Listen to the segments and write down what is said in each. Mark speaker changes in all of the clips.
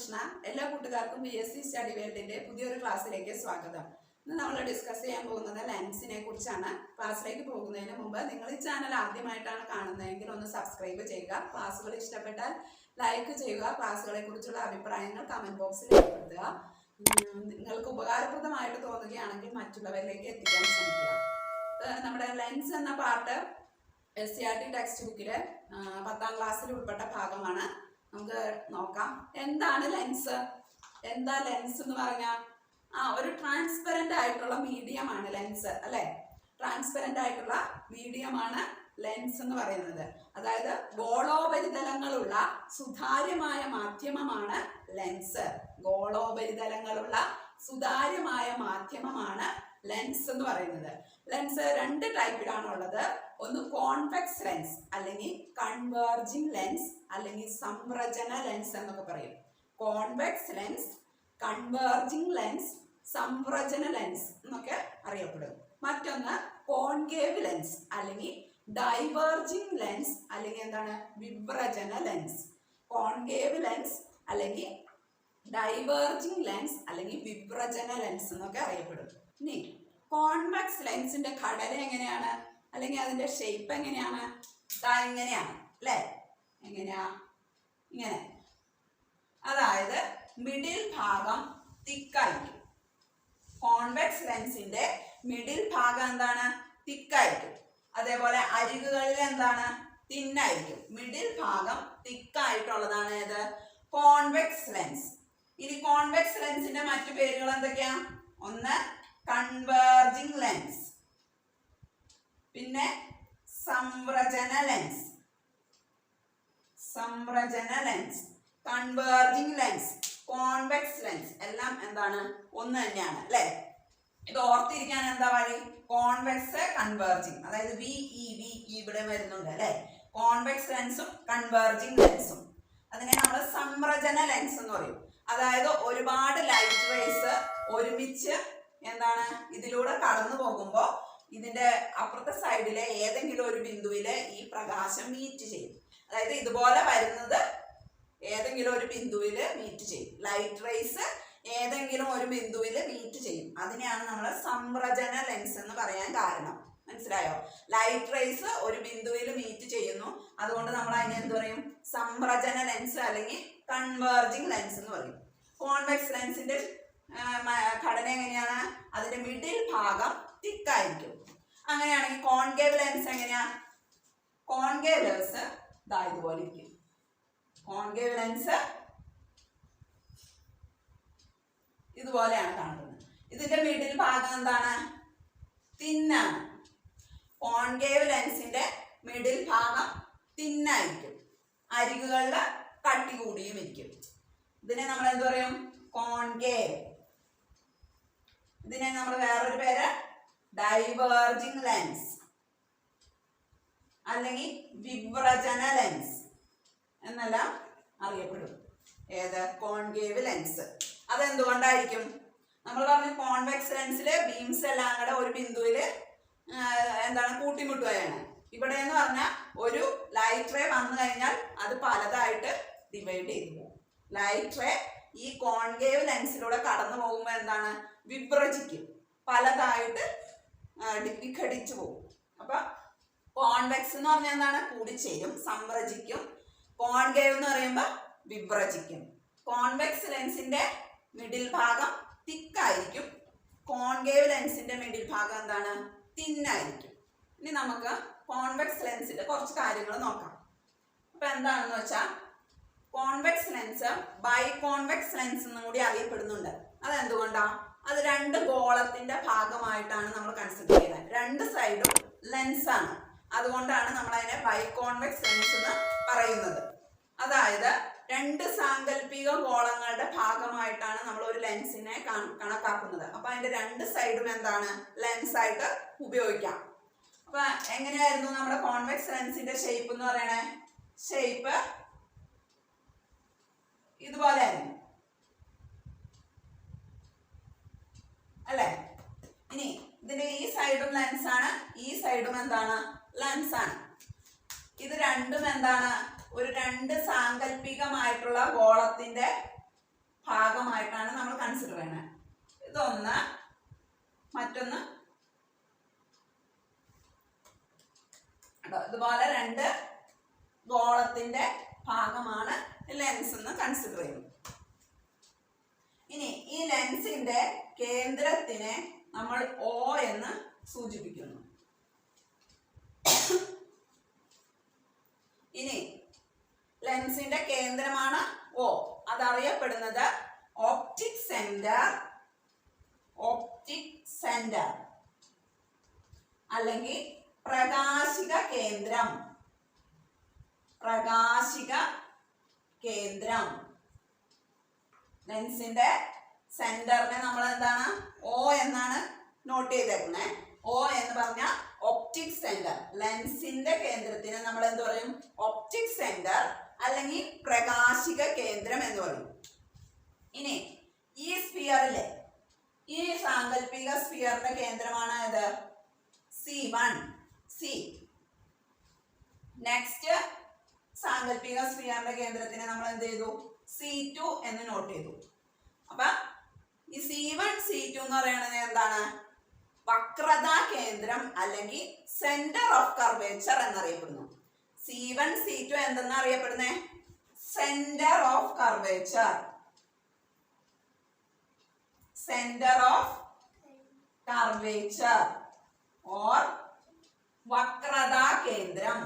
Speaker 1: കൃഷ്ണ. എല്ലാ കൂട്ടുകാർക്കും BSc study വേൾഡിന്റെ പുതിയൊരു ക്ലാസ്സിലേക്ക് സ്വാഗതം. ഇന്ന് നമ്മൾ ഡിസ്കസ് ചെയ്യാൻ പോകുന്നത് ലെൻസിനെ കുറിച്ചാണ്. ക്ലാസ്സിലേക്ക് പോകുന്നതിന് മുമ്പ് നിങ്ങൾ ഈ ചാനൽ ആദ്യമായിട്ടാണ് കാണുന്നതെങ്കിൽ ഒന്ന് സബ്സ്ക്രൈബ് ചെയ്യുക. ക്ലാസ്സുകൾ ഇഷ്ടപ്പെട്ടാൽ ലൈക്ക് ചെയ്യുക. ക്ലാസ്സുകളെ കുറിച്ചുള്ള അഭിപ്രായങ്ങൾ കമന്റ് ബോക്സിൽ രേഖപ്പെടുത്തുക. നിങ്ങൾക്ക് ഉപകാരപ്രദമായിട്ട് തോന്നുകയാണെങ്കിൽ മറ്റുള്ളവരിലേക്ക് എത്തിക്കാൻ ശ്രമിക്കുക. നമ്മുടെ ലെൻസ് എന്ന പാർട്ട് SCERT ടെക്സ്റ്റ് ബുക്കിലെ 10ാം ക്ലാസ്സിൽ ഉൾപ്പെട്ട ഭാഗമാണ്. നമുക്ക് നോക്കാം എന്താണ് ലെൻസ്. എന്താ ലെൻസ് എന്ന് പറഞ്ഞാൽ ഒരു ട്രാൻസ്പെറന്റ് ആയിട്ടുള്ള മീഡിയമാണ് ലെൻസ്, അല്ലെ? ട്രാൻസ്പെറന്റ് ആയിട്ടുള്ള മീഡിയമാണ് ലെൻസ് എന്ന് പറയുന്നത്. അതായത് ഗോളോപരിതലങ്ങളുള്ള സുതാര്യമായ മാധ്യമമാണ് ലെൻസ്. ഗോളോപരിതലങ്ങളുള്ള സുതാര്യമായ മാധ്യമമാണ് ലെൻസ് എന്ന് പറയുന്നത്. ലെൻസ് രണ്ട് ടൈപ്പിലാണ് ഉള്ളത്. ഒന്ന് കോൺവെക്സ് ലെൻസ് അല്ലെങ്കിൽ കൺവേർജിംഗ് ലെൻസ് അല്ലെങ്കിൽ സംരചന ലെൻസ് എന്നൊക്കെ പറയും. കോൺവെക്സ് ലെൻസ്, കൺവേർജിംഗ് ലെൻസ്, സംരചന ലെൻസ് എന്നൊക്കെ അറിയപ്പെടും. മറ്റൊന്ന് കോൺകേവ് ലെൻസ് അല്ലെങ്കിൽ ഡൈവേർജിംഗ് ലെൻസ് അല്ലെങ്കിൽ എന്താണ് വിഭ്രജന ലെൻസ്. കോൺകേവ് ലെൻസ് അല്ലെങ്കിൽ ഡൈവേർജിംഗ് ലെൻസ് അല്ലെങ്കിൽ വിഭ്രജന ലെൻസ് എന്നൊക്കെ അറിയപ്പെടും. ഇനി കോൺവെക്സ് ലെൻസിന്റെ ഘടന എങ്ങനെയാണ് അല്ലെങ്കിൽ അതിന്റെ ഷേപ്പ് എങ്ങനെയാണ്? ഇങ്ങനെയാണ്, അല്ലേ? എങ്ങനെയാ? ഇങ്ങനെ. അതായത് മിഡിൽ ഭാഗം തിക്കായിരിക്കും. കോൺവെക്സ് ലെൻസിന്റെ മിഡിൽ ഭാഗം എന്താണ്? തിക്കായിരിക്കും. അതേപോലെ അരികുകളിൽ എന്താണ്? തിന്നായിരിക്കും. മിഡിൽ ഭാഗം തിക്കായിട്ടുള്ളതാണ് ഏത്? Convex lens. ഇനി കോൺവെക്സ് ലെൻസിന്റെ മറ്റു പേരുകൾ എന്തൊക്കെയാ? ഒന്ന് കൺവേർജിംഗ് ലെൻസ്, പിന്നെ സംരചന ലെൻസ്. സംരചന lens, converging lens, convex lens എല്ലാം എന്താണ്? ഒന്ന് തന്നെയാണ്, അല്ലെ? ഇത് ഓർത്തിരിക്കാൻ എന്താ വഴി? കോൺവെക്സ്, കൺവേർജിംഗ്, അതായത് വി ഇവിടെ വരുന്നുണ്ട്, അല്ലെ? കോൺവെക്സ് ലെൻസും കൺവേർജിംഗ് ലെൻസും. അതിനെ നമ്മൾ സംരചന ലെൻസ് എന്ന് പറയും. അതായത് ഒരുപാട് ലൈറ്റ് റേസ് ഒരുമിച്ച് എന്താണ് ഇതിലൂടെ കടന്നു പോകുമ്പോൾ ഇതിന്റെ അപ്പുറത്തെ സൈഡിലെ ഏതെങ്കിലും ഒരു ബിന്ദുവില് ഈ പ്രകാശം മീറ്റ് ചെയ്യും. അതായത് ഇതുപോലെ വരുന്നത് ഏതെങ്കിലും ഒരു ബിന്ദുവില് മീറ്റ് ചെയ്യും. ലൈറ്റ് റേസ് ഏതെങ്കിലും ഒരു ബിന്ദുവില് മീറ്റ് ചെയ്യും. അതിനെയാണ് നമ്മൾ സംരചന ലെൻസ് എന്ന് പറയാൻ കാരണം. മനസ്സിലായോ? ലൈറ്റ് റേസ് ഒരു ബിന്ദുവിൽ മീറ്റ് ചെയ്യുന്നു, അതുകൊണ്ട് നമ്മൾ അതിനെ എന്ത് പറയും? സംരചന ലെൻസ് അല്ലെങ്കിൽ കൺവേർജിംഗ് ലെൻസ് എന്ന് പറയും. കോൺവെക്സ് ലെൻസിന്റെ ഘടന എങ്ങനെയാണ്? അതിന്റെ മിഡിൽ ഭാഗം തിക്കായിരിക്കും. അങ്ങനെയാണെങ്കിൽ കോൺകേവ് ലെൻസ് എങ്ങനെയാ? കോൺകേവ് ലെൻസ് ഇതുപോലെ ഇരിക്കും. കോൺകേവ് ലെൻസ് ഇതുപോലെയാണ് കാണുന്നത്. ഇതിന്റെ മിഡിൽ ഭാഗം എന്താണ്? തിന്നാണ്. കോൺകേവ് ലെൻസിന്റെ മിഡിൽ ഭാഗം തിന്നായിരിക്കും. അരികുകളിൽ കട്ടി കൂടിയും ഇരിക്കും. ഇതിനെ നമ്മൾ എന്ത് പറയും? കോൺകേവ്. ഇതിനെ നമ്മൾ വേറൊരു പേര് ഡൈവേർജിംഗ് ലെൻസ് അല്ലെങ്കിൽ വിഭ്രജന ലെൻസ് എന്നെല്ലാം അറിയപ്പെടും. ഏത്? Concave lens. അതെന്തുകൊണ്ടായിരിക്കും? നമ്മൾ പറഞ്ഞു കോൺവെക്സ് ലെൻസില് ബീംസ് എല്ലാം കൂടെ ഒരു ബിന്ദുവില് എന്താണ് കൂട്ടിമുട്ടുകയാണ്. ഇവിടെ എന്ന് പറഞ്ഞാൽ ഒരു ലൈറ്റ് റേ വന്നു കഴിഞ്ഞാൽ അത് പലതായിട്ട് ഡിവൈഡ് ചെയ്തു പോകും. ലൈറ്റ് റേ ഈ കോൺകേവ് ലെൻസിലൂടെ കടന്നു പോകുമ്പോൾ എന്താണ്? വിഭ്രജിക്കും, പലതായിട്ട് വിഘടിച്ചു പോകും. അപ്പൊ കോൺവെക്സ് എന്ന് പറഞ്ഞാൽ എന്താണ്? കൂടിച്ചേരും, സംരചിക്കും. കോൺകേവ് എന്ന് പറയുമ്പോൾ വിഭ്രജിക്കും. കോൺവെക്സ് ലെൻസിന്റെ മിഡിൽ ഭാഗം തിക്കായിരിക്കും. കോൺകേവ് ലെൻസിന്റെ മിഡിൽ ഭാഗം എന്താണ്? തിന്നായിരിക്കും. ഇനി നമുക്ക് കോൺവെക്സ് ലെൻസിന്റെ കുറച്ച് കാര്യങ്ങൾ നോക്കാം. അപ്പൊ എന്താണെന്ന് വെച്ചാൽ convex lens biconvex lens എന്നും കൂടി അറിയപ്പെടുന്നുണ്ട്. അതെന്തുകൊണ്ടാ? അത് രണ്ട് ഗോളത്തിന്റെ ഭാഗമായിട്ടാണ് നമ്മൾ കൺസിഡർ ചെയ്യുന്നത്. രണ്ട് സൈഡും ലെൻസ് ആണ്, അതുകൊണ്ടാണ് നമ്മൾ അതിനെ ബൈ കോൺവെക്സ് ലെൻസ് എന്ന് പറയുന്നത്. അതായത് രണ്ട് സാങ്കല്പിക ഗോളങ്ങളുടെ ഭാഗമായിട്ടാണ് നമ്മൾ ഒരു ലെൻസിനെ കണക്കാക്കുന്നത്. അപ്പൊ അതിന്റെ രണ്ട് സൈഡും എന്താണ്? ലെൻസ് ആയിട്ട് ഉപയോഗിക്കാം. അപ്പൊ എങ്ങനെയായിരുന്നു നമ്മുടെ കോൺവെക്സ് ലെൻസിന്റെ ഷേപ്പ് എന്ന് പറയണേ? ഷേപ്പ് ഇതുപോലെയായിരുന്നു, അല്ലെ? ഇനി ഇതിന്റെ ഈ സൈഡും ലെൻസ് ആണ്, ഈ സൈഡും എന്താണ്? ലെൻസ് ആണ്. ഇത് രണ്ടും എന്താണ്? ഒരു രണ്ട് സാങ്കല്പികമായിട്ടുള്ള ഗോളത്തിന്റെ ഭാഗമായിട്ടാണ് നമ്മൾ കൺസിഡർ ചെയ്യുന്നത്. ഇതൊന്ന്, മറ്റൊന്ന് ഇതുപോലെ രണ്ട് ഗോളത്തിന്റെ ഭാഗമാണ് ലെൻസ് എന്ന് കൺസിഡർ ചെയ്യുന്നത്. ഇനി ഈ ലെൻസിന്റെ കേന്ദ്രത്തിനെ നമ്മൾ O എന്ന് സൂചിപ്പിക്കുന്നു. ഇനി ലെൻസിന്റെ കേന്ദ്രമാണ് O. അതറിയപ്പെടുന്നത് ഓപ്റ്റിക് സെന്റർ അല്ലെങ്കിൽ പ്രകാശിക കേന്ദ്രം. ലെൻസിന്റെ സെന്ററിനെ നമ്മൾ എന്താണ് O എന്നാണ് നോട്ട് ചെയ്തേക്കുന്നത്. O എന്ന് പറഞ്ഞാൽ ഒപ്റ്റിക് സെന്റർ. ലെൻസിന്റെ കേന്ദ്രത്തിന് നമ്മൾ എന്ത് പറയും? ഒപ്റ്റിക് സെന്റർ അല്ലെങ്കിൽ പ്രകാശിക കേന്ദ്രം എന്ന് പറയും. ഇനി ഈ സ്ഫിയറിലെ ഈ സാങ്കല്പിക സ്ഫിയറിന്റെ കേന്ദ്രമാണ് ഇത് C1. നെക്സ്റ്റ് സാങ്കല്പിക സ്ഫിയറിന്റെ കേന്ദ്രത്തിനെ നമ്മൾ എന്ത് ചെയ്തു? C2 എന്ന് നോട്ട് ചെയ്തു. അപ്പൊ ഈ C1 C2 എന്ന് പറയുന്നത് എന്താണ്? വക്രതാ കേന്ദ്രം അല്ലെങ്കിൽ സെന്റർ ഓഫ് കർവേച്ചർ എന്നറിയപ്പെടുന്നു. C1 C2 എന്തെന്ന് അറിയപ്പെടുന്നേ? സെന്റർ ഓഫ് കർവേച്ചർ, ഓർ വക്രതാ കേന്ദ്രം.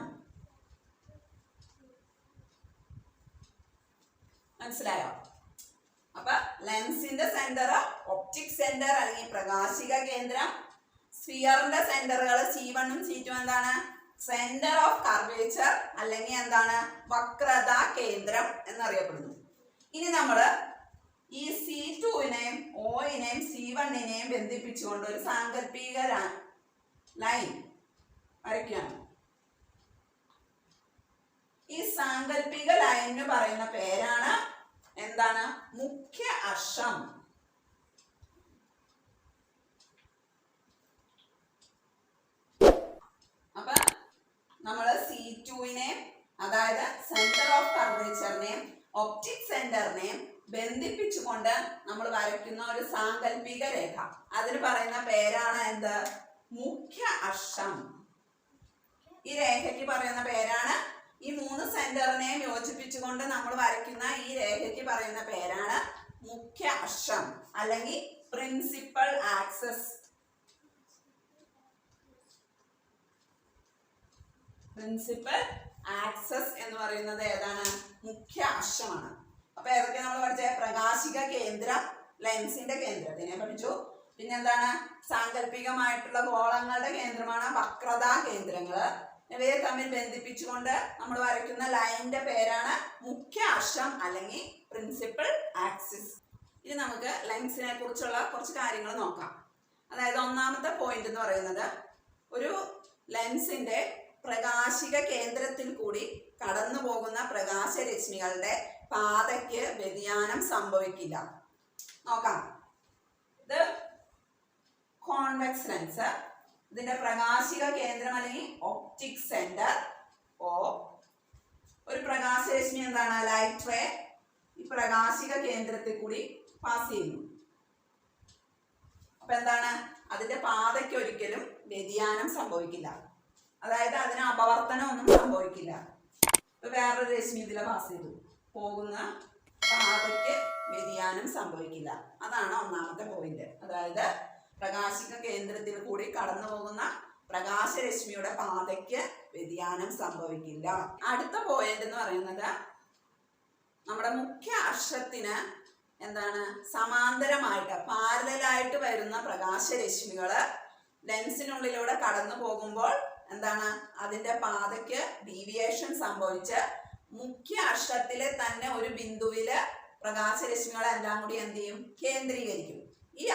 Speaker 1: മനസ്സിലായോ? അപ്പൊ ലെൻസിന്റെ സെന്റർ ഒപ്റ്റിക് സെന്റർ അല്ലെങ്കിൽ പ്രകാശിക കേന്ദ്രം. സ്ഫിയറിന്റെ സെന്ററുകൾ C1 ഉം C2 എന്താണ്? സെന്റർ ഓഫ് കർവേച്ചർ അല്ലെങ്കിൽ എന്താണ്? വക്രതാ കേന്ദ്രം എന്നറിയപ്പെടുന്നു. ഇനി നമ്മള് ഈ C2-നെയും O-നെയും C1-നെയും ബന്ധിപ്പിച്ചുകൊണ്ട് ഒരു സാങ്കല്പിക ലൈൻ വരയ്ക്കുകയാണ്. ഈ സാങ്കല്പിക ലൈനിന് പറയുന്ന പേരാണ് എന്താണ്? മുഖ്യ അക്ഷം. അപ്പൊ നമ്മൾ C2-നെയും അതായത് സെന്റർ ഓഫ് കർവേച്ചറിനെയും ഒപ്റ്റിക് സെന്ററിനെയും ബന്ധിപ്പിച്ചുകൊണ്ട് നമ്മൾ വരയ്ക്കുന്ന ഒരു സാങ്കല്പിക രേഖ, അതിന് പറയുന്ന പേരാണ് എന്ത്? മുഖ്യ അക്ഷം. ഈ രേഖയ്ക്ക് പറയുന്ന പേരാണ്, ഈ മൂന്ന് സെന്ററിനെയും യോജിപ്പിച്ചുകൊണ്ട് നമ്മൾ വരയ്ക്കുന്ന ഈ രേഖയ്ക്ക് പറയുന്ന പേരാണ് മുഖ്യ അക്ഷം അല്ലെങ്കിൽ പ്രിൻസിപ്പൽ ആക്സസ്. എന്ന് പറയുന്നത് ഏതാണ്? മുഖ്യ അക്ഷമാണ്. അപ്പൊ ഏതൊക്കെ നമ്മൾ പഠിച്ച? പ്രകാശിക കേന്ദ്രം, ലെൻസിന്റെ കേന്ദ്രത്തിനെ പഠിച്ചു. പിന്നെന്താണ്? സാങ്കല്പികമായിട്ടുള്ള ഗോളങ്ങളുടെ കേന്ദ്രമാണ് വക്രതാ കേന്ദ്രങ്ങള്. ഇവയെ തമ്മിൽ ബന്ധിപ്പിച്ചുകൊണ്ട് നമ്മൾ വരയ്ക്കുന്ന ലൈനിന്റെ പേരാണ് മുഖ്യ അക്ഷം അല്ലെങ്കിൽ പ്രിൻസിപ്പൽ ആക്സിസ്. ഇനി നമുക്ക് ലെൻസിനെ കുറിച്ചുള്ള കുറച്ച് കാര്യങ്ങൾ നോക്കാം. അതായത് ഒന്നാമത്തെ പോയിന്റ് എന്ന് പറയുന്നത്, ഒരു ലെൻസിന്റെ പ്രകാശിക കേന്ദ്രത്തിൽ കൂടി കടന്നു പോകുന്ന പ്രകാശരശ്മികളുടെ പാതയ്ക്ക് വ്യതിയാനം സംഭവിക്കില്ല. നോക്കാം. ഇത് കോൺവെക്സ് ലെൻസ്. ഇതിന്റെ പ്രകാശിക കേന്ദ്രം അല്ലെങ്കിൽ ഒപ്റ്റിക് സെന്റർ O. ഒരു പ്രകാശരശ്മി എന്താണ്? ലൈറ്റ് റേ ഈ പ്രകാശിക കേന്ദ്രത്തിൽ കൂടി പാസ് ചെയ്യുന്നു. അപ്പൊ എന്താണ്? അതിന്റെ പാതയ്ക്ക് ഒരിക്കലും വ്യതിയാനം സംഭവിക്കില്ല. അതായത് അതിന് അപവർത്തനം ഒന്നും സംഭവിക്കില്ല. ഇപ്പൊ വേറൊരു രശ്മി ഇതിലെ പാസ് ചെയ്തു, പോകുന്ന പാതയ്ക്ക് വ്യതിയാനം സംഭവിക്കില്ല. അതാണ് ഒന്നാമത്തെ പോയിന്റ്. അതായത് പ്രകാശിക കേന്ദ്രത്തിൽ കൂടി കടന്നു പോകുന്ന പ്രകാശരശ്മിയുടെ പാതയ്ക്ക് വ്യതിയാനം സംഭവിക്കില്ല. അടുത്ത പോയിന്റ് എന്ന് പറയുന്നത്, നമ്മുടെ മുഖ്യ അക്ഷത്തിന് എന്താണ്? സമാന്തരമായിട്ട് പാരലായിട്ട് വരുന്ന പ്രകാശരശ്മികള് ലെൻസിനുള്ളിലൂടെ കടന്നു പോകുമ്പോൾ എന്താണ്? അതിന്റെ പാതയ്ക്ക് ഡീവിയേഷൻ സംഭവിച്ച് മുഖ്യ അക്ഷത്തിലെ തന്നെ ഒരു ബിന്ദുവില് പ്രകാശരശ്മികളെല്ലാം കൂടി എന്ത് ചെയ്യും? കേന്ദ്രീകരിക്കും. ഈ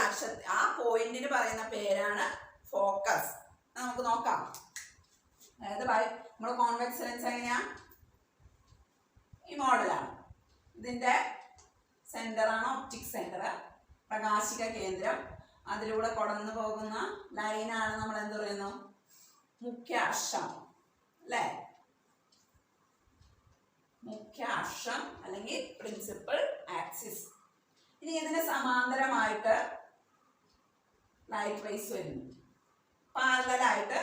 Speaker 1: ആ പോയിന്റിന് പറയുന്ന പേരാണ് ഫോക്കസ്. നമുക്ക് നോക്കാം. അതായത് നമ്മുടെ കോൺവെക്സ് ലെൻസ് എങ്ങനെയാ? ഈ മോഡലാണ്. ഇതിന്റെ സെന്ററാണ് ഒപ്റ്റിക് സെന്റർ, പ്രകാശിക കേന്ദ്രം. അതിലൂടെ കടന്നു പോകുന്ന ലൈനാണ് നമ്മൾ എന്ത് പറയുന്നു? മുഖ്യ അക്ഷം അല്ലേ? മുഖ്യ അക്ഷം അല്ലെങ്കിൽ പ്രിൻസിപ്പൽ ആക്സിസ്. ഇനി ഇതിന് സമാന്തരമായിട്ട് ലൈറ്റ് റേസ് വരുന്നു, പാരലലായിട്ട്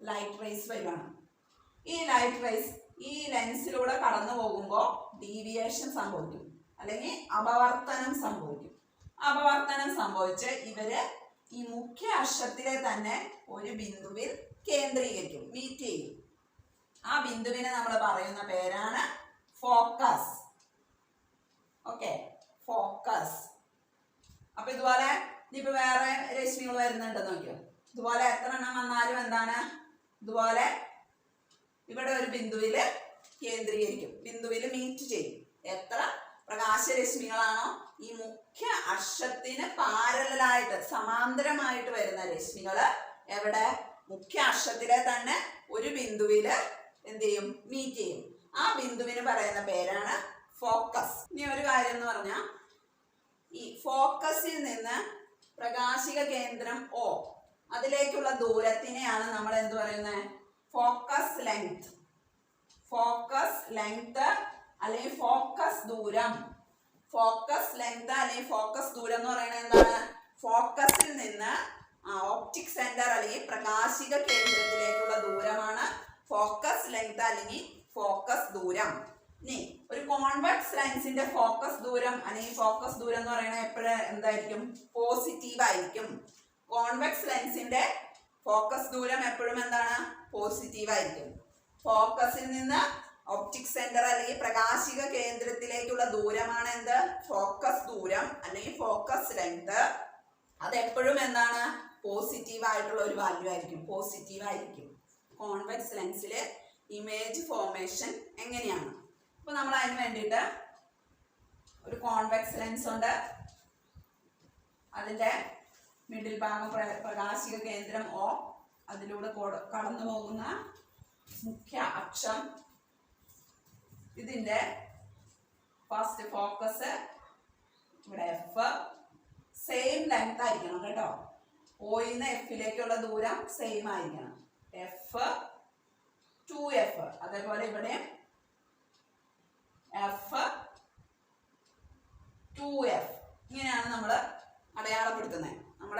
Speaker 1: ലൈറ്റ് റേസ് വരുവാണ്. ഈ ലൈറ്റ് റേസ് ഈ ലെൻസിലൂടെ കടന്നു പോകുമ്പോൾ ഡീവിയേഷൻ സംഭവിക്കും, അല്ലെങ്കിൽ അപവർത്തനം സംഭവിക്കും. അപവർത്തനം സംഭവിച്ച് ഇവര് ഈ മുഖ്യ അക്ഷത്തിലെ തന്നെ ഒരു ബിന്ദുവിൽ കേന്ദ്രീകരിക്കും, മീറ്റ് ചെയ്യും. ആ ബിന്ദുവിനെ നമ്മൾ പറയുന്ന പേരാണ് ഫോക്കസ്. Okay, focus. അപ്പൊ ഇതുപോലെ ഇനിയിപ്പോ വേറെ രശ്മികൾ വരുന്നുണ്ട് നോക്കിയോ. ഇതുപോലെ എത്ര എണ്ണം വന്നാലും എന്താണ്, ഇതുപോലെ ഇവിടെ ഒരു ബിന്ദുവില് കേന്ദ്രീകരിക്കും, ബിന്ദുവിൽ മീറ്റ് ചെയ്യും. എത്ര പ്രകാശരശ്മികളാണോ ഈ മുഖ്യ അക്ഷത്തിന് പാരലായിട്ട് സമാന്തരമായിട്ട് വരുന്ന രശ്മികള് എവിടെ മുഖ്യ അക്ഷത്തിലെ തന്നെ ഒരു ബിന്ദുവില് എന്ത് ചെയ്യും, മീറ്റ് ചെയ്യും. ആ ബിന്ദുവിന് പറയുന്ന പേരാണ് ഫോക്കസ്. ഇനി ഒരു കാര്യം എന്ന് പറഞ്ഞാൽ ഈ ഫോക്കസിൽ നിന്ന് പ്രകാശിക കേന്ദ്രം O അതിലേക്കുള്ള ദൂരത്തിനെയാണ് നമ്മൾ എന്ത് പറയുന്നത്, ഫോക്കസ് ലെങ്ത്. ഫോക്കസ് ലെങ്ത് അല്ലെങ്കിൽ ഫോക്കസ് ദൂരം. ഫോക്കസ് ലെങ്ത് അല്ലെങ്കിൽ ഫോക്കസ് ദൂരം എന്ന് പറയുന്നത് എന്താണ്, ഫോക്കസിൽ നിന്ന് ഓപ്റ്റിക് സെന്റർ അല്ലെങ്കിൽ പ്രകാശിക കേന്ദ്രത്തിലേക്കുള്ള ദൂരമാണ് ഫോക്കസ് ലെങ്ത് അല്ലെങ്കിൽ ഫോക്കസ് ദൂരം. ഇനി ഒരു കോൺവെക്സ് ലെൻസിന്റെ ഫോക്കസ് ദൂരം അല്ലെങ്കിൽ ഫോക്കസ് ദൂരം എന്ന് പറയുന്നത് എപ്പോഴും എന്തായിരിക്കും, പോസിറ്റീവ് ആയിരിക്കും. കോൺവെക്സ് ലെൻസിന്റെ ഫോക്കസ് ദൂരം എപ്പോഴും എന്താണ്, പോസിറ്റീവ് ആയിരിക്കും. ഫോക്കസിൽ നിന്ന് ഒപ്റ്റിക് സെന്റർ അല്ലെങ്കിൽ പ്രകാശിക കേന്ദ്രത്തിലേക്കുള്ള ദൂരമാണ് എന്ത്, ഫോക്കസ് ദൂരം അല്ലെങ്കിൽ ഫോക്കസ് ലെങ്ത്. അതെപ്പോഴും എന്താണ്, പോസിറ്റീവ് ആയിട്ടുള്ള ഒരു വാല്യൂ ആയിരിക്കും, പോസിറ്റീവ് ആയിരിക്കും. കോൺവെക്സ് ലെൻസിലെ ഇമേജ് ഫോർമേഷൻ എങ്ങനെയാണ്, അപ്പൊ നമ്മൾ അതിന് വേണ്ടിയിട്ട് ഒരു കോൺവെക്സ് ലെൻസ് ഉണ്ട്. അതിന്റെ മിഡിൽ ഭാഗം പ്രകാശിക കേന്ദ്രം O, അതിലൂടെ കടന്നു പോകുന്ന മുഖ്യ അക്ഷം, ഇതിന്റെ ഫസ്റ്റ് ഫോക്കസ് ഇവിടെ F, സെയിം ലെങ്ത് ആയിരിക്കണം കേട്ടോ. Oന്ന് Fലേക്കുള്ള ദൂരം സെയിം ആയിരിക്കണം, F 2F. അതേപോലെ ഇവിടെ F 2F. ഇങ്ങനെയാണ് നമ്മൾ അടയാളപ്പെടുത്തുന്നത്. നമ്മൾ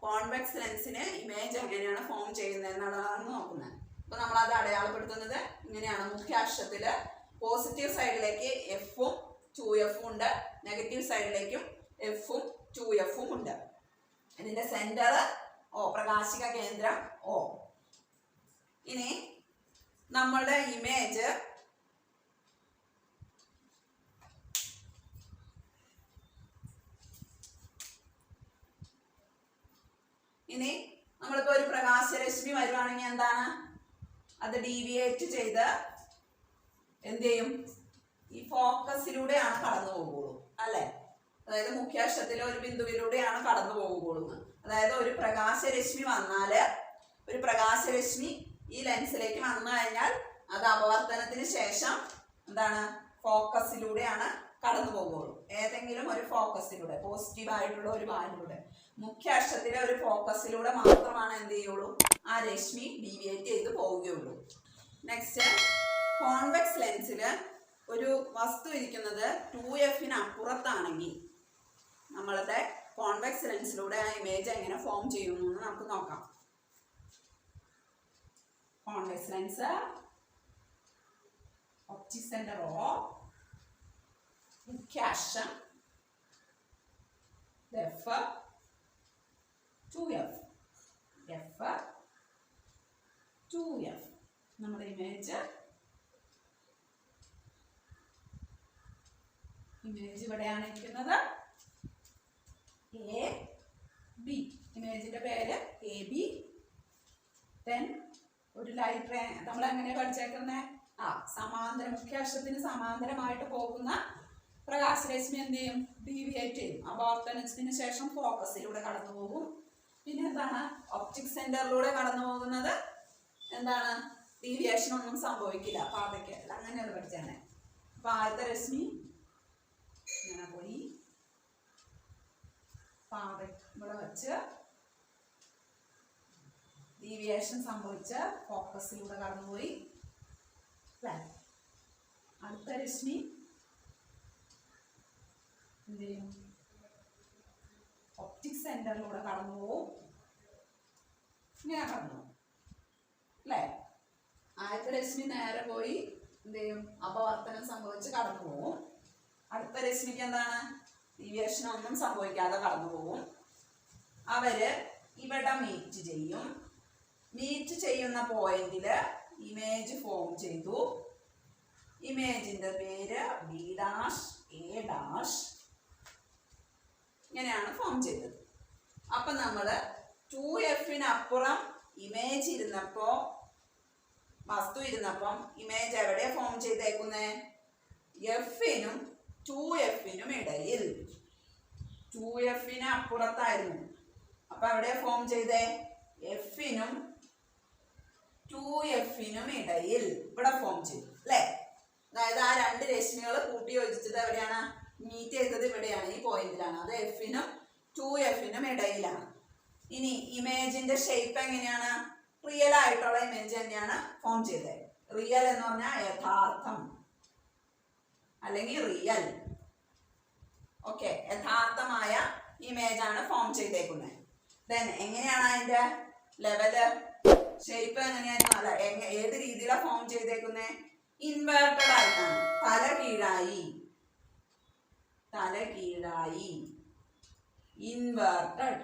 Speaker 1: കോൺവെക്സ് ലെൻസിന് ഇമേജ് എങ്ങനെയാണ് ഫോം ചെയ്യുന്നത് എന്നുള്ളതാണ് നോക്കുന്നത്. അപ്പൊ നമ്മൾ അത് അടയാളപ്പെടുത്തുന്നത് ഇങ്ങനെയാണ്. മുഖ്യ അക്ഷത്തില് പോസിറ്റീവ് സൈഡിലേക്ക് Fഉം 2Fഉം ഉണ്ട്, നെഗറ്റീവ് സൈഡിലേക്കും Fഉം 2Fഉം ഉണ്ട്. ഇതിന്റെ സെന്റർ O, പ്രകാശിക കേന്ദ്രം O. ഇനി നമ്മളുടെ ഇമേജ് ഇനി നമ്മളിപ്പോ ഒരു പ്രകാശരശ്മി വരുവാണെങ്കിൽ എന്താണ്, അത് ഡീവിയേറ്റ് ചെയ്ത് എന്ത് ചെയ്യും, ഈ ഫോക്കസിലൂടെയാണ് കടന്നു പോകുള്ളൂ അല്ലെ. അതായത് മുഖ്യാക്ഷത്തിലെ ഒരു ബിന്ദുവിലൂടെയാണ് കടന്നു പോകുള്ളൂ. അതായത് ഒരു പ്രകാശരശ്മി വന്നാല്, ഒരു പ്രകാശരശ്മി ഈ ലെൻസിലേക്ക് വന്നു കഴിഞ്ഞാൽ അത് അപവർത്തനത്തിന് ശേഷം എന്താണ്, ഫോക്കസിലൂടെയാണ് കടന്നു പോകുള്ളൂ. ഏതെങ്കിലും ഒരു ഫോക്കസിലൂടെ, പോസിറ്റീവ് ആയിട്ടുള്ള ഒരു വാല്യൂടെ, മുഖ്യ അക്ഷത്തിലെ ഒരു ഫോക്കസിലൂടെ മാത്രമാണ് എന്ത് ചെയ്യുള്ളൂ, ആ രശ്മി ഡീവിയേറ്റ് ചെയ്ത് പോവുകയുള്ളൂ. നെക്സ്റ്റ്, കോൺവെക്സ് ലെൻസിൽ ഒരു വസ്തു ഇരിക്കുന്നത് 2Fന് അപ്പുറത്താണെങ്കിൽ നമ്മളുടെ കോൺവെക്സ് ലെൻസിലൂടെ ആ ഇമേജ് എങ്ങനെ ഫോം ചെയ്യുന്നു എന്ന് നമുക്ക് നോക്കാം. Convex lens, optic centre O, മുഖ്യ അക്ഷം F 2F, F 2F. നമ്മുടെ ഇമേജ് ഇവിടെയാണ് ഇരിക്കുന്നത്, AB. ഇമേജിന്റെ പേര് AB. ദെൻ ഒരു ലൈറ്റ് നമ്മൾ എങ്ങനെ പഠിച്ചേക്കുന്നത്, സമാന്തരം, മുഖ്യ അക്ഷത്തിന് സമാന്തരമായിട്ട് പോകുന്ന പ്രകാശരശ്മി എന്ത് ചെയ്യും, ഡീവിയേറ്റ് ചെയ്യും. അപവർത്തനത്തിന് ശേഷം ഫോക്കസിലൂടെ കടന്നു പോകും. പിന്നെ എന്താണ്, ഒപ്റ്റിക് സെന്ററിലൂടെ കടന്നു പോകുന്നത് എന്താണ്, ഡീവിയേഷൻ ഒന്നും സംഭവിക്കില്ല, പാതയ്ക്ക് അങ്ങനെയാണ് പഠിച്ചാണ്. അപ്പൊ ആദ്യത്തെ രശ്മി ഇങ്ങനെ പോയി പാത ഇവിടെ വെച്ച് ഡീവിയേഷൻ സംഭവിച്ച് ഫോക്കസിലൂടെ കടന്നുപോയി. അടുത്ത രശ്മി എന്ത് ചെയ്യും, ഒപ്റ്റിക് സെന്ററിലൂടെ കടന്നു പോവും. ഇങ്ങനെ കടന്നു പോകും അല്ലേ? ആദ്യത്തെ രശ്മി നേരെ പോയി എന്ത് ചെയ്യും? അപവർത്തനം സംഭവിച്ച് കടന്നു പോവും. അടുത്ത രശ്മിക്ക് എന്താണ്? ഡീവിയേഷൻ ഒന്നും സംഭവിക്കാതെ കടന്നു പോവും. അവര് ഇവിടെ മീറ്റ് ചെയ്യും. മീറ്റ് ചെയ്യുന്ന പോയിന്റില് ഇമേജ് ഫോം ചെയ്തു. ഇമേജിന്റെ പേര് ബി ഡാഷ് എ ഡാഷ്. ഇങ്ങനെയാണ് ഫോം ചെയ്തത്. അപ്പൊ നമ്മള് 2F'നപ്പുറം ഇമേജ് ഇരുന്നപ്പോ, വസ്തു ഇരുന്നപ്പം ഇമേജ് എവിടെ ഫോം ചെയ്തേക്കുന്നേ? F'നും 2F'നും ഇടയിൽ. 2F'ന് അപ്പുറത്തായിരുന്നു. അപ്പൊ എവിടെ ഫോം ചെയ്തേ? F'നും 2F'നും ഇടയിൽ ഇവിടെ ഫോം ചെയ്തു അല്ലേ? അതായത് ആ രണ്ട് രശ്മികൾ കൂട്ടി യോജിച്ചത് എവിടെയാണ്? മീറ്റ് ചെയ്തത് ഇവിടെയാണ്, ഈ പോയിന്റിലാണ്. അത് F'നും 2F'നും ഇടയിലാണ്. ഇനി ഇമേജിന്റെ ഷേപ്പ് എങ്ങനെയാണ്? റിയൽ ആയിട്ടുള്ള ഇമേജ് തന്നെയാണ് ഫോം ചെയ്തത്. റിയൽ എന്ന് പറഞ്ഞാൽ യഥാർത്ഥം അല്ലെങ്കിൽ റിയൽ. ഓക്കെ, യഥാർത്ഥമായ ഇമേജ് ആണ് ഫോം ചെയ്തേക്കുന്നത്. ദെൻ എങ്ങനെയാണ് അതിന്റെ ലെവല്, ഷേപ്പ് എങ്ങനെയായിരുന്നു? അല്ല, ഏത് രീതിയിലാണ് ഫോം ചെയ്തേക്കുന്നത്? ഇൻവേർട്ടഡ് ആയിട്ടാണ്. തല കീഴായി, തല കീഴായി, ഇൻവേർട്ടഡ്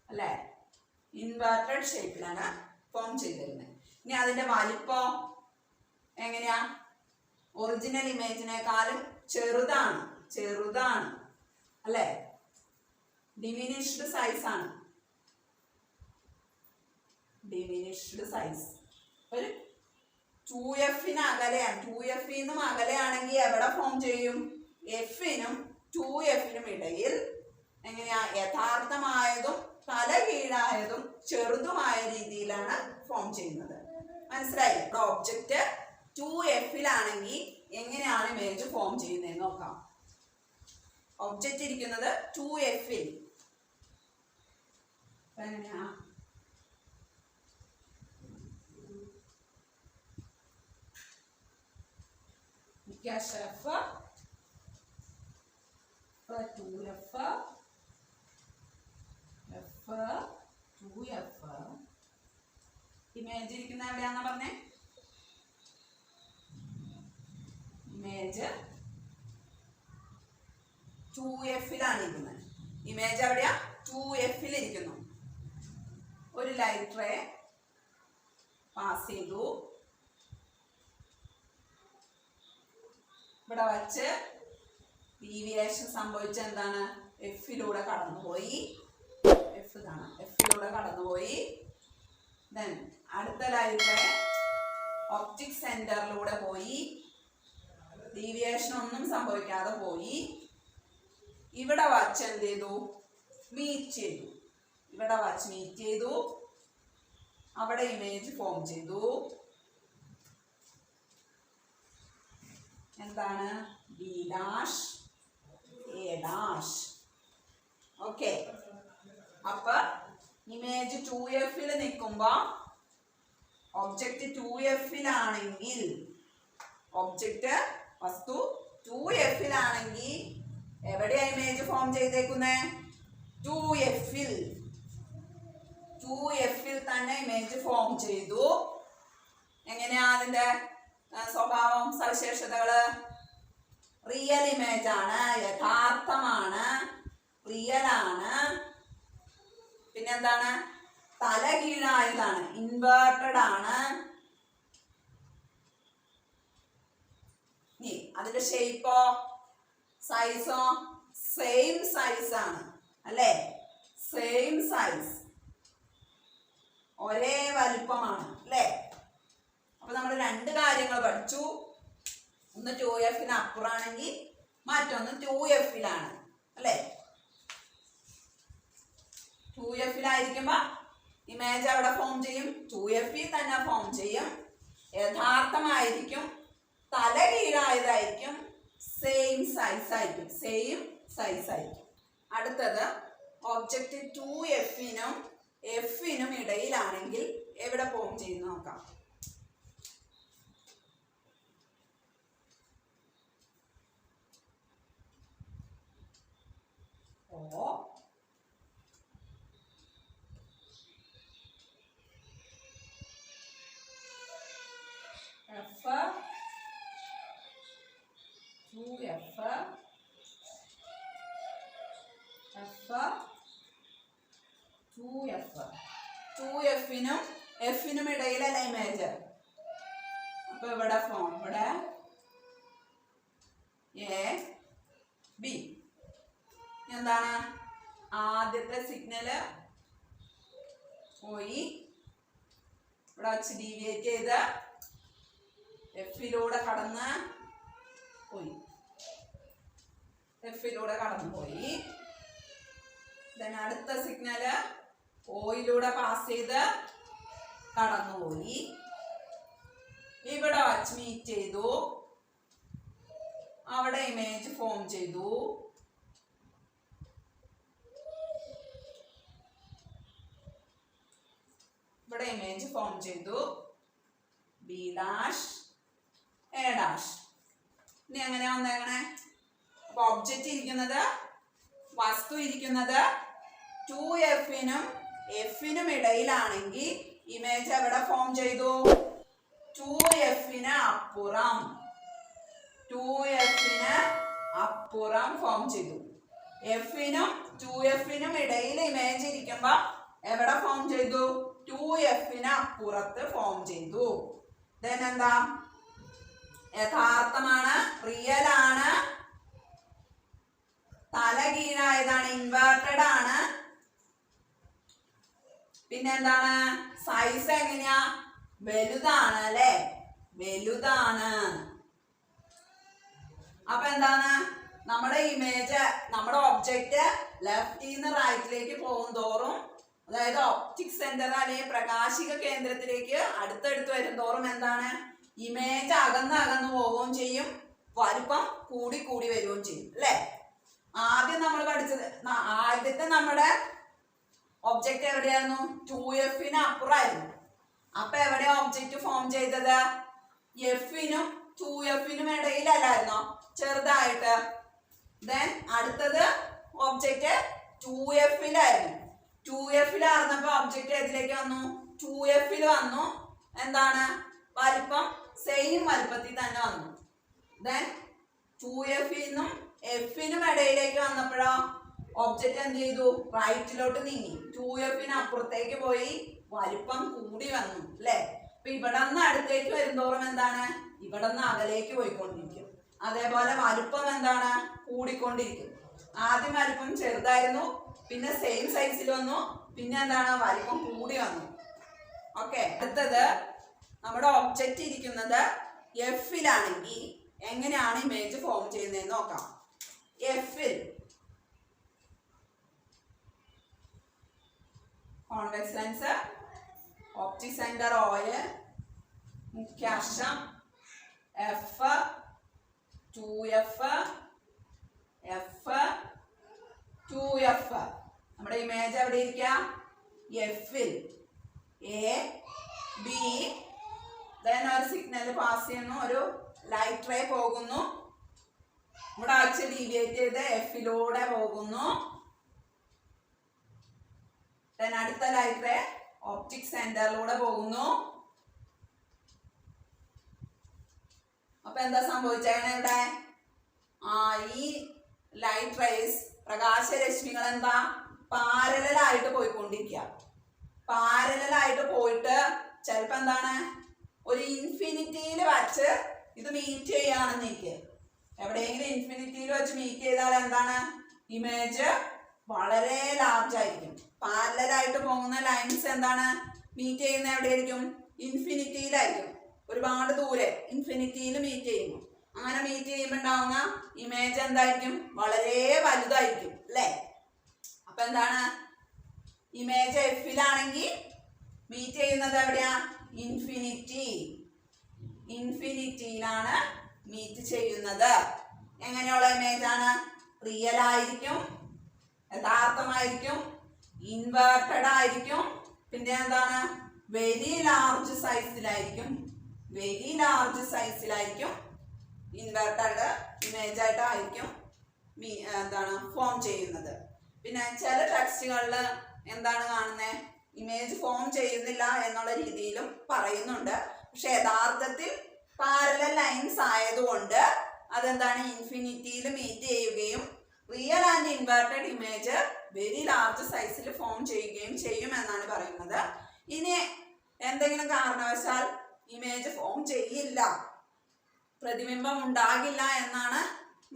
Speaker 1: അല്ലെ? ഇൻവേർട്ടഡ് ഷേപ്പിലാണ് ഫോം ചെയ്തിരുന്നത്. ഇനി അതിന്റെ വലിപ്പം എങ്ങനെയാ? ഒറിജിനൽ ഇമേജിനേക്കാളും ചെറുതാണ്, ചെറുതാണ് അല്ലെ? ഡിമിനിഷ്ഡ് സൈസ് ആണ്. Diminished size. ഒരു 2F'ന് അകലെയാണ്. 2F'ന്നും അകലെയാണെങ്കിൽ എവിടെ ഫോം ചെയ്യും? F'നും 2F'നും ഇടയിൽ. എങ്ങനെയാ? യഥാർത്ഥമായതും തല കീഴായതും ചെറുതുമായ രീതിയിലാണ് ഫോം ചെയ്യുന്നത്. മനസ്സിലായി? ഒബ്ജക്റ്റ് 2F'ലാണെങ്കിൽ എങ്ങനെയാണ് ഇമേജ് ഫോം ചെയ്യുന്നത് നോക്കാം. ഒബ്ജക്റ്റ് ഇരിക്കുന്നത് 2F'ൽ. എങ്ങനെയാ? F 2F F 2F. Image ഇരിക്കുന്ന എവിടെയാണെന്ന് പറഞ്ഞേ? ഇമേജ് 2F'ലാണ് ഇരിക്കുന്നത്. ഇമേജ് എവിടെയാ? 2F'ൽ ഇരിക്കുന്നു. ഒരു ലൈറ്റ് റേ പാസ് ചെയ്തു. ഇവിടെ വച്ച് ഡീവിയേഷൻ സംഭവിച്ച എന്താണ്? F'ലൂടെ കടന്നുപോയി. F'ലൂടെ കടന്നുപോയി. ദെൻ അടുത്ത ലൈറ്റ് റേ ഒപ്റ്റിക് സെന്ററിലൂടെ പോയി. ഡീവിയേഷൻ ഒന്നും സംഭവിക്കാതെ പോയി. ഇവിടെ വച്ച് എന്ത് ചെയ്തു? മീറ്റ് ചെയ്തു. ഇവിടെ വച്ച് മീറ്റ് ചെയ്തു. അവിടെ ഇമേജ് ഫോം ചെയ്തു. എന്താണ്? B dash A dash. Okay, അപ്പൊ ഇമേജ് 2F'ൽ നിൽക്കുമ്പോ ഒബ്ജക്റ്റ് 2F'ലാണെങ്കിൽ, ഒബ്ജക്റ്റ് വസ്തു 2F'ലാണെങ്കിൽ എവിടെയാ ഇമേജ് ഫോം ചെയ്തേക്കുന്നേ? 2F'ൽ. 2F'ൽ തന്നെ ഇമേജ് ഫോം ചെയ്തു. എങ്ങനെയാ അതിന്റെ സ്വഭാവം, സവിശേഷതകള്? റിയൽ ഇമേജ് ആണ്, യഥാർത്ഥമാണ്, റിയൽ ആണ്. പിന്നെന്താണ്? തല കീഴായതാണ്, ഇൻവേർട്ടഡ് ആണ്. അതിന്റെ ഷേപ്പോ സൈസോ സെയിം സൈസ് ആണ് അല്ലേ? സെയിം സൈസ്, ഒരേ വലിപ്പമാണ് അല്ലേ? അപ്പൊ നമ്മൾ രണ്ട് കാര്യങ്ങൾ പഠിച്ചു. ഒന്ന് 2F'ന് അപ്പുറമാണെങ്കിൽ മറ്റൊന്ന് 2F'ലാണ് അല്ലേ? 2F'ലായിരിക്കുമ്പോ ഇമേജ് അവിടെ ഫോം ചെയ്യും, 2F'ൽ തന്നെ ഫോം ചെയ്യും, യഥാർത്ഥമായിരിക്കും, തല കീഴായതായിരിക്കും, സെയിം സൈസ് ആയിരിക്കും, സെയിം സൈസ് ആയിരിക്കും. അടുത്തത് ഒബ്ജക്റ്റ് 2F'നും F'നും ഇടയിലാണെങ്കിൽ എവിടെ ഫോം ചെയ്യുന്നു നോക്കാം. O 2Fനും Fനും ഇടയിലല്ല ഇമേജ്. അപ്പൊ ഇവിടെ ഫോം ഇവിടെ AB. എന്താണ് ആദ്യത്തെ സിഗ്നല് പോയി ഇവിടെ വെച്ച് ഡീവിയേറ്റ് ചെയ്ത് Fലൂടെ കടന്ന് പോയി. Fലൂടെ കടന്നു പോയി. അടുത്ത സിഗ്നല് ഓയിലൂടെ പാസ് ചെയ്ത് കടന്നുപോയി. ഇവിടെ വച്ച് മീറ്റ് ചെയ്തു. അവിടെ ഇമേജ് ഫോം ചെയ്തു. ഇവിടെ ഇമേജ് ഫോം ചെയ്തു. B' A'. ഇനി എങ്ങനെയാ വന്നേക്കണേ? അപ്പൊ ഒബ്ജക്റ്റ് ഇരിക്കുന്നത്, വസ്തു ഇരിക്കുന്നത് 2Fനും Fനും ഇടയിലാണെങ്കിൽ ഇമേജ് എവിടെ ഫോം ചെയ്തു? 2Fന് അപ്പുറം. 2Fന് അപ്പുറം ഫോം ചെയ്തു. Fനും 2Fനും ഇടയിൽ ഇമേജ് ഇരിക്കുമ്പോ എവിടെ ഫോം ചെയ്തു? 2Fന് അപ്പുറത്ത് ഫോം ചെയ്തു. ദെൻ എന്താ? യഥാർത്ഥമാണ്, റിയൽ ആണ്, തലകീഴായതാണ്, ഇൻവേർട്ടഡ് ആണ്. പിന്നെ എന്താണ്? സൈസ് എങ്ങനെയാ? വലുതാണ് അല്ലെ? വലുതാണ്. അപ്പൊ എന്താണ്? നമ്മുടെ ഇമേജ്, നമ്മുടെ ഒബ്ജക്റ്റ് ലെഫ്റ്റിന്ന് റൈറ്റിലേക്ക് പോകും തോറും, അതായത് ഒപ്റ്റിക് സെന്റർ അല്ലെങ്കിൽ പ്രകാശിക കേന്ദ്രത്തിലേക്ക് അടുത്തടുത്ത് വരും തോറും എന്താണ്? ഇമേജ് അകന്ന് പോവുകയും ചെയ്യും, വലുപ്പം കൂടി വരികയും ചെയ്യും അല്ലെ? ആദ്യം നമ്മൾ പഠിച്ചത്, ആദ്യത്തെ നമ്മുടെ ഒബ്ജക്റ്റ് എവിടെയായിരുന്നു? 2Fന് അപ്പുറമായിരുന്നു. അപ്പൊ എവിടെയാ ഒബ്ജക്റ്റ് ഫോം ചെയ്തത്? Fനും 2Fനും ഇടയിലല്ലായിരുന്നോ? ചെറുതായിട്ട്. ദെൻ അടുത്തത് ഒബ്ജക്റ്റ് 2Fലായിരുന്നു. 2Fലായിരുന്നപ്പോ ഒബ്ജക്റ്റ് ഏതിലേക്ക് വന്നു? 2Fൽ വന്നു. എന്താണ്? വലിപ്പം സെയിം വലിപ്പത്തിൽ തന്നെ വന്നു. ദെൻ 2Fനും Fനും ഇടയിലേക്ക് വന്നപ്പോഴോ ഒബ്ജക്റ്റ് എന്ത് ചെയ്തു? റൈറ്റിലോട്ട് നീങ്ങി. 2Fന് അപ്പുറത്തേക്ക് പോയി, വലിപ്പം കൂടി വന്നു അല്ലെ? അപ്പൊ ഇവിടെ നിന്ന് അടുത്തേക്ക് വരുന്തോറും എന്താണ്? ഇവിടെ നിന്ന് അകലേക്ക് പോയിക്കൊണ്ടിരിക്കും. അതേപോലെ വലുപ്പം എന്താണ്? കൂടിക്കൊണ്ടിരിക്കും. ആദ്യം വലുപ്പം ചെറുതായിരുന്നു, പിന്നെ സെയിം സൈസിൽ വന്നു, പിന്നെ എന്താണ്? വലുപ്പം കൂടി വന്നു. ഓക്കെ. അടുത്തത് നമ്മുടെ ഒബ്ജക്റ്റ് ഇരിക്കുന്നത് Fലാണെങ്കിൽ എങ്ങനെയാണ് ഇമേജ് ഫോം ചെയ്യുന്നതെന്ന് നോക്കാം. Fൽ convex lens, optic centre OA, മുഖ്യാക്ഷം F, 2F, F, 2F. നമ്മുടെ ഇമേജ് എവിടെ ഇരിക്കാം? Fൽ. AB. ഒരു സിഗ്നൽ പാസ് ചെയ്യുന്നു, ഒരു ലൈറ്റ് റേ പോകുന്നു. ഇവിടെ വെച്ച് ഡീവിയേറ്റ് ചെയ്ത് Fലൂടെ പോകുന്നു. അടുത്ത ലൈറ്റ് റേ ഒപ്റ്റിക് സെന്ററിലൂടെ പോകുന്നു. അപ്പൊ എന്താ സംഭവിച്ചേക്കണേ ഇവിടെ? ഈ ലൈറ്റ് റേസ്, പ്രകാശരശ്മികൾ എന്താ? പാരലായിട്ട് പോയിക്കൊണ്ടിരിക്കുക. പാരലായിട്ട് പോയിട്ട് ചിലപ്പോ എന്താണ്? ഒരു ഇൻഫിനിറ്റിയിൽ വച്ച് ഇത് മീറ്റ് ചെയ്യുകയാണെന്നിരിക്കുക. എവിടെയെങ്കിലും ഇൻഫിനിറ്റിയിൽ വെച്ച് മീറ്റ് ചെയ്താൽ എന്താണ്? ഇമേജ് വളരെ ലാർജ് ആയിരിക്കും. പാരലായിട്ട് പോകുന്ന ലൈൻസ് എന്താണ്? മീറ്റ് ചെയ്യുന്ന എവിടെയായിരിക്കും? ഇൻഫിനിറ്റിയിലായിരിക്കും. ഒരുപാട് ദൂരെ ഇൻഫിനിറ്റിയിൽ മീറ്റ് ചെയ്യുന്നു. അങ്ങനെ മീറ്റ് ചെയ്യുമ്പോൾ ഉണ്ടാവുന്ന ഇമേജ് എന്തായിരിക്കും? വളരെ വലുതായിരിക്കും അല്ലേ? അപ്പൊ എന്താണ്? ഇമേജ് Fലാണെങ്കിൽ മീറ്റ് ചെയ്യുന്നത് എവിടെയാ? ഇൻഫിനിറ്റി. ഇൻഫിനിറ്റിയിലാണ് മീറ്റ് ചെയ്യുന്നത്. എങ്ങനെയുള്ള ഇമേജ് ആണ്? റിയൽ ആയിരിക്കും, യഥാർത്ഥമായിരിക്കും, ഇൻവേർട്ടഡ് ആയിരിക്കും, പിന്നെ എന്താണ്? വെരി ലാർജ് സൈസിലായിരിക്കും. വെരി ലാർജ് സൈസിലായിരിക്കും ഇൻവേർട്ടഡ് ഇമേജ് ആയിട്ടായിരിക്കും എന്താണ് ഫോം ചെയ്യുന്നത്. പിന്നെ ചില ടെക്സ്റ്റുകളിൽ എന്താണ് കാണുന്നത്? ഇമേജ് ഫോം ചെയ്യുന്നില്ല എന്നുള്ള രീതിയിലും പറയുന്നുണ്ട്. പക്ഷെ യഥാർത്ഥത്തിൽ പാരലൽ ലൈൻസ് ആയതുകൊണ്ട് അതെന്താണ്? ഇൻഫിനിറ്റിയിൽ മീറ്റ് ചെയ്യുകയും real and inverted image very large സൈസിൽ ഫോം ചെയ്യുകയും ചെയ്യും എന്നാണ് പറയുന്നത്. ഇനി എന്തെങ്കിലും കാരണവശാൽ ഇമേജ് ഫോം ചെയ്യില്ല, പ്രതിബിംബം ഉണ്ടാകില്ല എന്നാണ്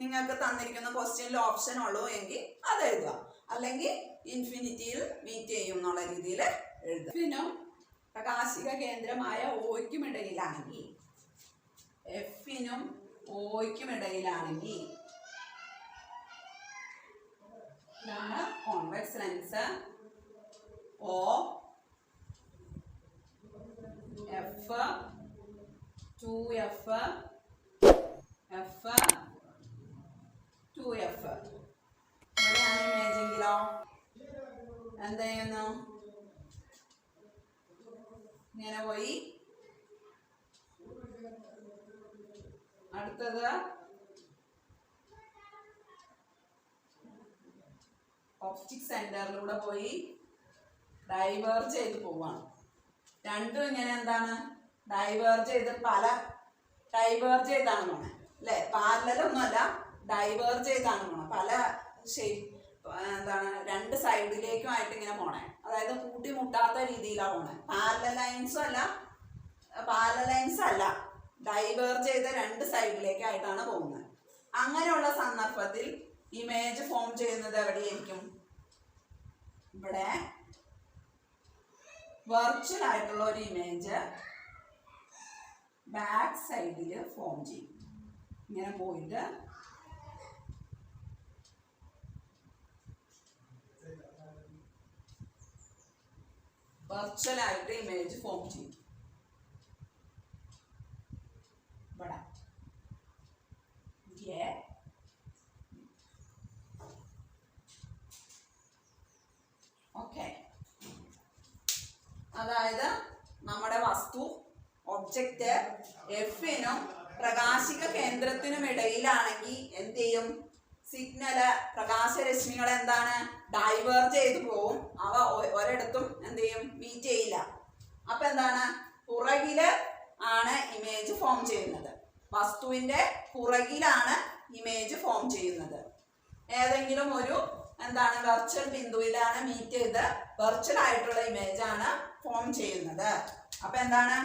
Speaker 1: നിങ്ങൾക്ക് തന്നിരിക്കുന്ന ക്വസ്റ്റ്യനിൽ ഓപ്ഷൻ ഉള്ളൂ എങ്കിൽ അത് എഴുതുക. അല്ലെങ്കിൽ ഇൻഫിനിറ്റിയിൽ മീറ്റ് ചെയ്യും എന്നുള്ള രീതിയിൽ എഴുതുക. എഫിനും പ്രകാശിക കേന്ദ്രമായ ഓയ്ക്കും ഇടയിലാണെങ്കിൽ, എഫിനും ഓയ്ക്കും ഇടയിലാണെങ്കിൽ ഇതാണ് കോൺവെക്സ് ലെൻസ്. ഓ എഫ് 2F എഫ് 2F ഇവിടെയാണ് ഇമേജെങ്കിലോ എന്ത് ചെയ്യുന്നു? ഇങ്ങനെ പോയി അടുത്തത് ഒപ്റ്റിക് സെന്ററിലൂടെ പോയി ഡൈവേർജ് ചെയ്ത് പോവാണ്. രണ്ടും ഇങ്ങനെ എന്താണ്? ഡൈവേർജ് ചെയ്ത് ഡൈവേർജ് ചെയ്താണ് പോണേ അല്ലെ? പാരലലൊന്നുമല്ല, ഡൈവേർജ് ചെയ്താണ് പോണേ. പല ഷേപ്പ് എന്താണ് രണ്ട് സൈഡിലേക്കുമായിട്ട് ഇങ്ങനെ പോണേ. അതായത് കൂട്ടിമുട്ടാത്ത രീതിയിലാണ് പോണേ. പാരലൽ ലൈൻസ് അല്ല, ഡൈവേർജ് ചെയ്ത രണ്ട് സൈഡിലേക്കായിട്ടാണ് പോകുന്നത്. അങ്ങനെയുള്ള സന്ദർഭത്തിൽ ഇമേജ് ഫോം ചെയ്യുന്നത് എവിടെയായിരിക്കും? ഇവിടെ വെർച്വൽ ആയിട്ടുള്ള ഒരു ഇമേജ് ബാക്ക് സൈഡിൽ ഫോം ചെയ്യും. ഇങ്ങനെ പോയിട്ട് വെർച്വൽ ആയിട്ട് ഇമേജ് ഫോം ചെയ്യും. ഇവിടെ ഓക്കെ. അതായത് നമ്മുടെ വസ്തു ഒബ്ജക്റ്റ് എഫിനും പ്രകാശിക കേന്ദ്രത്തിനും ഇടയിലാണെങ്കിൽ എന്ത് ചെയ്യും? സിഗ്നല് പ്രകാശരശ്മികൾ എന്താണ്? ഡൈവേർജ് ചെയ്ത് പോവും. അവ ഒരിടത്തും എന്ത് ചെയ്യും? മീറ്റ് ചെയ്യില്ല. അപ്പൊ എന്താണ്? പുറകില് ആണ് ഇമേജ് ഫോം ചെയ്യുന്നത്. വസ്തുവിന്റെ പുറകിലാണ് ഇമേജ് ഫോം ചെയ്യുന്നത്. ഏതെങ്കിലും ഒരു എന്താണ് വെർച്വൽ ബിന്ദുവിലാണ് മീറ്റ് ചെയ്ത് വെർച്വൽ ആയിട്ടുള്ള ഇമേജ് ആണ് ഫോം ചെയ്യുന്നത്. അപ്പൊ എന്താണ്?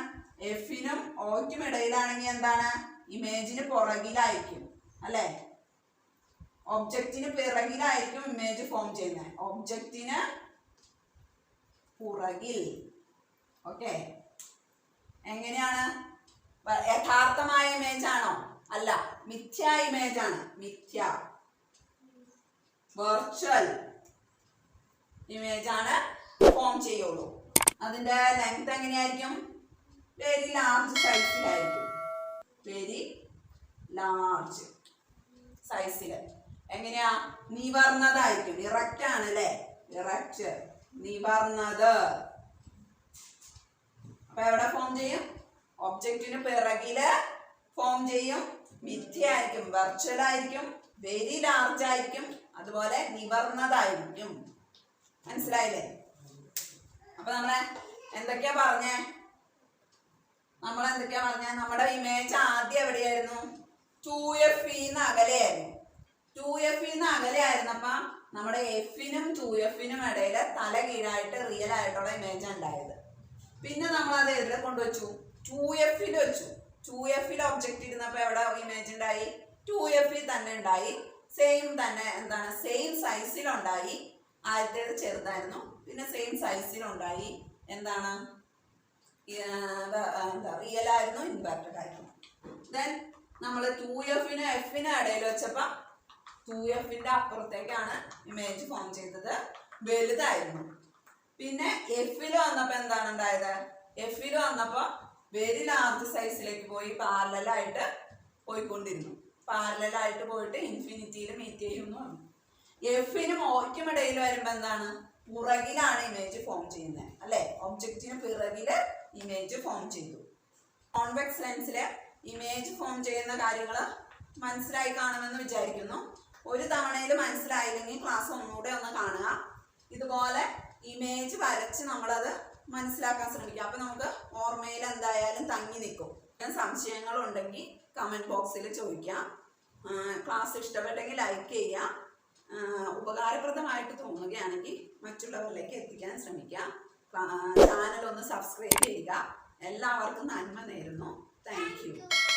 Speaker 1: എഫിനും ഓയ്ക്കും ഇടയിലാണെങ്കിൽ എന്താണ്? ഇമേജിന് പുറകിലായിരിക്കും അല്ലെ? ഒബ്ജക്റ്റിന് പിറകിലായിരിക്കും ഇമേജ് ഫോം ചെയ്യുന്നത്. ഒബ്ജക്റ്റിന് പുറകിൽ. ഓക്കെ. എങ്ങനെയാണ്? യഥാർത്ഥമായ ഇമേജ് ആണോ? അല്ല, മിഥ്യ ഇമേജ് ആണ്. മിഥ്യ വെർച്വൽ ഇമേജ് ആണ് ഫോം ചെയ്യുള്ളൂ. അതിന്റെ ലെങ്ത് എങ്ങനെയായിരിക്കും? വെരി ലാർജ് സൈസിലായിരിക്കും. വെരി ലാർജ് സൈസില്. എങ്ങനെയാ? നിവർന്നതായിരിക്കും. ഇറക്റ്റ് ആണ് അല്ലേ? ഇറക്റ്റ്, നിവർന്നത്. അപ്പൊ എവിടെ ഫോം ചെയ്യും? ഒബ്ജക്റ്റിന് പിറകില് ഫോം ചെയ്യും. മിഥ്യ ആയിരിക്കും, വെർച്വൽ ആയിരിക്കും, വെരി ലാർജ് ആയിരിക്കും, അതുപോലെ നിവർന്നതായിരിക്കും. മനസ്സിലായില്ലേ? അപ്പൊ എന്തൊക്കെയാ പറഞ്ഞേ? നമ്മുടെ ഇമേജ് ആദ്യം എവിടെയായിരുന്നു? 2F അകലെയായിരുന്നു. 2F അകലെയായിരുന്നപ്പ നമ്മുടെ എഫിനും 2F ഇടയിൽ തല കീഴായിട്ട് റിയൽ ആയിട്ടുള്ള ഇമേജ് ഉണ്ടായത്. പിന്നെ നമ്മൾ അത് എവിടെ കൊണ്ടുവച്ചു? 2F വെച്ചു. 2F ഒബ്ജക്റ്റ് ഇരുന്നപ്പോ എവിടെ ഇമേജ് ഉണ്ടായി? 2F തന്നെ ഉണ്ടായി. സെയിം തന്നെ എന്താണ്? സെയിം സൈസിലുണ്ടായി. ആദ്യത്തേത് ചെറുതായിരുന്നു, പിന്നെ സെയിം സൈസിലുണ്ടായി. എന്താണ്? റിയൽ ആയിരുന്നു, ഇൻവെർട്ടഡ് ആയിരുന്നു. ദെൻ നമ്മൾ 2F F ഇടയിൽ വെച്ചപ്പോ 2F അപ്പുറത്തേക്കാണ് ഇമേജ് ഫോം ചെയ്തത്. വലുതായിരുന്നു. പിന്നെ എഫിൽ വന്നപ്പോ എന്താണ് ഉണ്ടായത്? എഫിൽ വന്നപ്പോ വെരി ലാർജ് സൈസിലേക്ക് പോയി പാരലലായിട്ട് പോയിക്കൊണ്ടിരുന്നു. പാരലലായിട്ട് പോയിട്ട് ഇൻഫിനിറ്റിയിൽ മീറ്റ് ചെയ്യുമെന്ന് പറഞ്ഞു. എഫിനും ഓയ്ക്കും ഇടയിൽ വരുമ്പോ എന്താണ്? പുറകിലാണ് ഇമേജ് ഫോം ചെയ്യുന്നത് അല്ലെ? ഒബ്ജക്റ്റിന് പിറകില് ഇമേജ് ഫോം ചെയ്തു. കോൺവെക്സ് ലെൻസില് ഇമേജ് ഫോം ചെയ്യുന്ന കാര്യങ്ങൾ മനസ്സിലായി കാണുമെന്ന് വിചാരിക്കുന്നു. ഒരു തവണയിൽ മനസ്സിലായില്ലെങ്കിൽ ക്ലാസ് ഒന്നുകൂടെ ഒന്ന് കാണുക. ഇതുപോലെ ഇമേജ് വരച്ച് നമ്മളത് മനസ്സിലാക്കാൻ ശ്രമിക്കുക. അപ്പൊ നമുക്ക് ഓർമ്മയിൽ എന്തായാലും തങ്ങി നിൽക്കും. സംശയങ്ങളുണ്ടെങ്കിൽ കമന്റ് ബോക്സിൽ ചോദിക്കാം. ക്ലാസ് ഇഷ്ടപ്പെട്ടെങ്കിൽ ലൈക്ക് ചെയ്യുക. ഉപകാരപ്രദമായിട്ട് തോന്നുകയാണെങ്കിൽ മറ്റുള്ളവരിലേക്ക് എത്തിക്കാൻ ശ്രമിക്കാം. ചാനൽ ഒന്ന് സബ്സ്ക്രൈബ് ചെയ്യുക. എല്ലാവർക്കും നന്മ നേരുന്നു. Thank you.